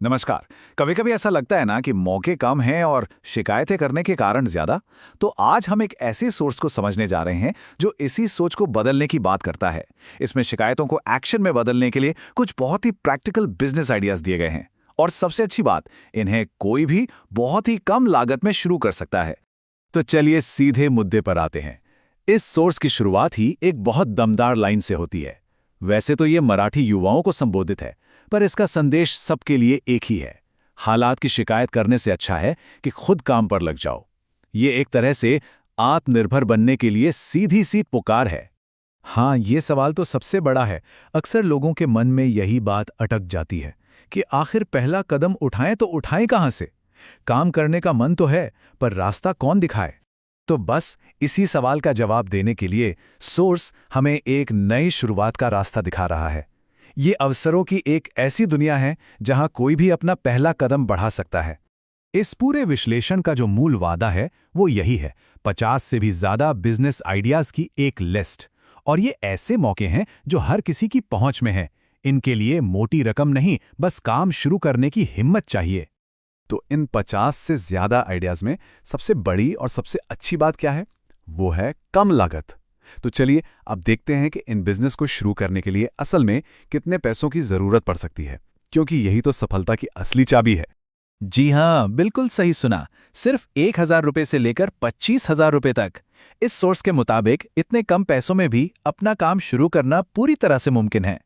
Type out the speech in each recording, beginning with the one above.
नमस्कार। कभी कभी ऐसा लगता है ना कि मौके कम हैं और शिकायतें करने के कारण ज्यादा। तो आज हम एक ऐसे सोर्स को समझने जा रहे हैं जो इसी सोच को बदलने की बात करता है। इसमें शिकायतों को एक्शन में बदलने के लिए कुछ बहुत ही प्रैक्टिकल बिजनेस आइडियाज दिए गए हैं। और सबसे अच्छी बात, इन्हें कोई भी बहुत ही कम लागत में शुरू कर सकता है। तो चलिए सीधे मुद्दे पर आते हैं। इस सोर्स की शुरुआत ही एक बहुत दमदार लाइन से होती है। वैसे तो ये मराठी युवाओं को संबोधित है, पर इसका संदेश सबके लिए एक ही है। हालात की शिकायत करने से अच्छा है कि खुद काम पर लग जाओ। ये एक तरह से आत्मनिर्भर बनने के लिए सीधी सी पुकार है। हाँ, ये सवाल तो सबसे बड़ा है। अक्सर लोगों के मन में यही बात अटक जाती है कि आखिर पहला कदम उठाएं तो उठाएं कहां से। काम करने का मन तो है, पर रास्ता कौन दिखाए। तो बस इसी सवाल का जवाब देने के लिए सोर्स हमें एक नई शुरुआत का रास्ता दिखा रहा है। ये अवसरों की एक ऐसी दुनिया है जहां कोई भी अपना पहला कदम बढ़ा सकता है। इस पूरे विश्लेषण का जो मूल वादा है वो यही है, 50 से भी ज्यादा बिजनेस आइडियाज की एक लिस्ट। और ये ऐसे मौके हैं जो हर किसी की पहुंच में हैं। इनके लिए मोटी रकम नहीं, बस काम शुरू करने की हिम्मत चाहिए। तो इन 50 से ज्यादा आइडियाज में सबसे बड़ी और सबसे अच्छी बात क्या है? वो है कम लागत। तो चलिए अब देखते हैं कि इन बिजनेस को शुरू करने के लिए असल में कितने पैसों की जरूरत पड़ सकती है, क्योंकि यही तो सफलता की असली चाबी है। जी हाँ, बिल्कुल सही सुना। सिर्फ 1,000 रुपए से लेकर 25,000 रुपए तक। इस सोर्स के मुताबिक इतने कम पैसों में भी अपना काम शुरू करना पूरी तरह से मुमकिन है।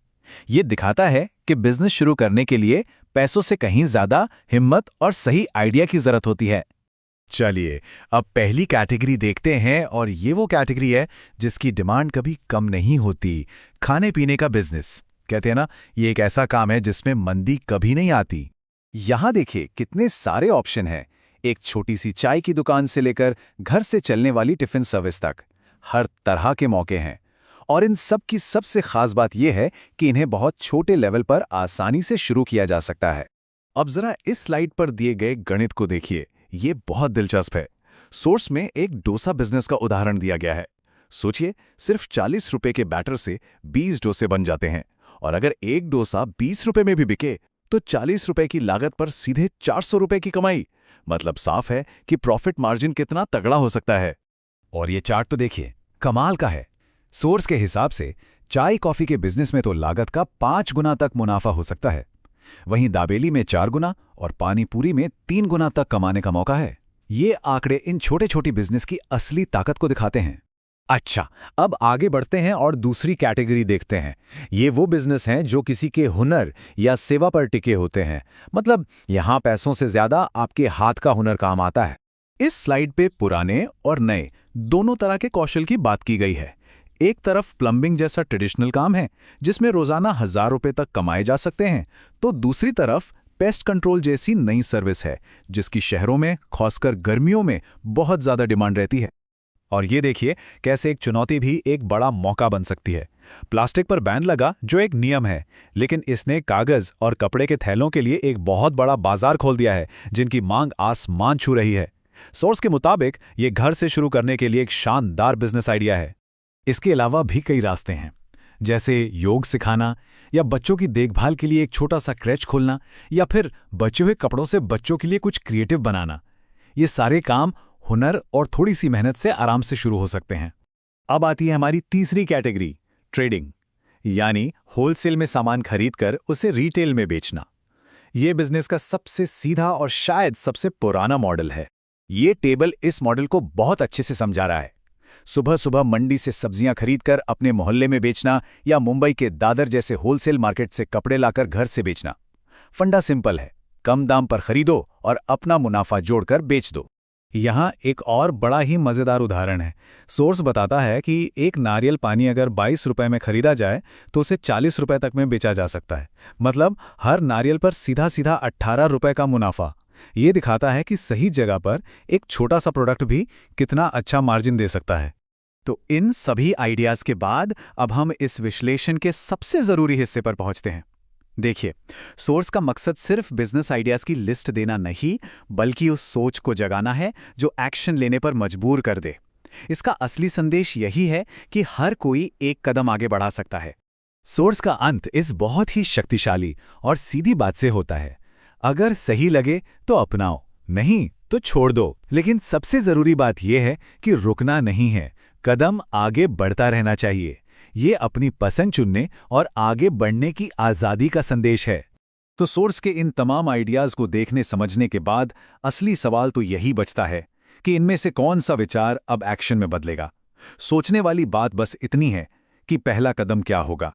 ये दिखाता है कि बिजनेस शुरू करने के लिए पैसों से कहीं ज्यादा हिम्मत और सही आइडिया की जरूरत होती है। चलिए अब पहली कैटेगरी देखते हैं, और ये वो कैटेगरी है जिसकी डिमांड कभी कम नहीं होती। खाने पीने का बिजनेस। कहते हैं ना, ये एक ऐसा काम है जिसमें मंदी कभी नहीं आती। यहां देखिए कितने सारे ऑप्शन हैं। एक छोटी सी चाय की दुकान से लेकर घर से चलने वाली टिफिन सर्विस तक, हर तरह के मौके हैं। और इन सब की सबसे खास बात यह है कि इन्हें बहुत छोटे लेवल पर आसानी से शुरू किया जा सकता है। अब जरा इस स्लाइड पर दिए गए गणित को देखिए, ये बहुत दिलचस्प है। सोर्स में एक डोसा बिजनेस का उदाहरण दिया गया है। सोचिए, सिर्फ 40 रुपए के बैटर से 20 डोसे बन जाते हैं। और अगर एक डोसा 20 रुपए में भी बिके तो 40 रुपए की लागत पर सीधे 400 रुपए की कमाई। मतलब साफ है कि प्रॉफिट मार्जिन कितना तगड़ा हो सकता है। और ये चार्ट तो देखिए, कमाल का है। सोर्स के हिसाब से चाय कॉफी के बिजनेस में तो लागत का 5 गुना तक मुनाफा हो सकता है। वहीं दाबेली में 4 गुना और पानी पूरी में 3 गुना तक कमाने का मौका है। ये आंकड़े इन छोटे छोटी बिजनेस की असली ताकत को दिखाते हैं। अच्छा, अब आगे बढ़ते हैं और दूसरी कैटेगरी देखते हैं। ये वो बिजनेस हैं जो किसी के हुनर या सेवा पर टिके होते हैं। मतलब यहां पैसों से ज्यादा आपके हाथ का हुनर काम आता है। इस स्लाइड पे पुराने और नए दोनों तरह के कौशल की बात की गई है। एक तरफ प्लम्बिंग जैसा ट्रेडिशनल काम है जिसमें रोजाना 1,000 रुपए तक कमाए जा सकते हैं, तो दूसरी तरफ पेस्ट कंट्रोल जैसी नई सर्विस है जिसकी शहरों में, खासकर गर्मियों में, बहुत ज्यादा डिमांड रहती है। और ये देखिए कैसे एक चुनौती भी एक बड़ा मौका बन सकती है। प्लास्टिक पर बैन लगा जो एक नियम है, लेकिन इसने कागज और कपड़े के थैलों के लिए एक बहुत बड़ा बाजार खोल दिया है जिनकी मांग आसमान छू रही है। सोर्स के मुताबिक ये घर से शुरू करने के लिए एक शानदार बिजनेस आइडिया है। इसके अलावा भी कई रास्ते हैं, जैसे योग सिखाना, या बच्चों की देखभाल के लिए एक छोटा सा क्रैच खोलना, या फिर बचे हुए कपड़ों से बच्चों के लिए कुछ क्रिएटिव बनाना। ये सारे काम हुनर और थोड़ी सी मेहनत से आराम से शुरू हो सकते हैं। अब आती है हमारी तीसरी कैटेगरी, ट्रेडिंग, यानी होलसेल में सामान खरीदकर उसे रिटेल में बेचना। यह बिजनेस का सबसे सीधा और शायद सबसे पुराना मॉडल है। ये टेबल इस मॉडल को बहुत अच्छे से समझा रहा है। सुबह सुबह मंडी से सब्जियां खरीदकर अपने मोहल्ले में बेचना, या मुंबई के दादर जैसे होलसेल मार्केट से कपड़े लाकर घर से बेचना। फंडा सिंपल है, कम दाम पर खरीदो और अपना मुनाफा जोड़कर बेच दो। यहाँ एक और बड़ा ही मजेदार उदाहरण है। सोर्स बताता है कि एक नारियल पानी अगर 22 रुपए में खरीदा जाए तो उसे 40 रुपए तक में बेचा जा सकता है। मतलब हर नारियल पर सीधा सीधा 18 रुपए का मुनाफा। ये दिखाता है कि सही जगह पर एक छोटा सा प्रोडक्ट भी कितना अच्छा मार्जिन दे सकता है। तो इन सभी आइडियाज के बाद अब हम इस विश्लेषण के सबसे जरूरी हिस्से पर पहुंचते हैं। देखिए, सोर्स का मकसद सिर्फ बिजनेस आइडियाज की लिस्ट देना नहीं, बल्कि उस सोच को जगाना है जो एक्शन लेने पर मजबूर कर दे। इसका असली संदेश यही है कि हर कोई एक कदम आगे बढ़ा सकता है। सोर्स का अंत इस बहुत ही शक्तिशाली और सीधी बात से होता है। अगर सही लगे तो अपनाओ, नहीं तो छोड़ दो। लेकिन सबसे जरूरी बात यह है कि रुकना नहीं है, कदम आगे बढ़ता रहना चाहिए। ये अपनी पसंद चुनने और आगे बढ़ने की आज़ादी का संदेश है। तो सोर्स के इन तमाम आइडियाज को देखने समझने के बाद असली सवाल तो यही बचता है कि इनमें से कौन सा विचार अब एक्शन में बदलेगा। सोचने वाली बात बस इतनी है कि पहला कदम क्या होगा।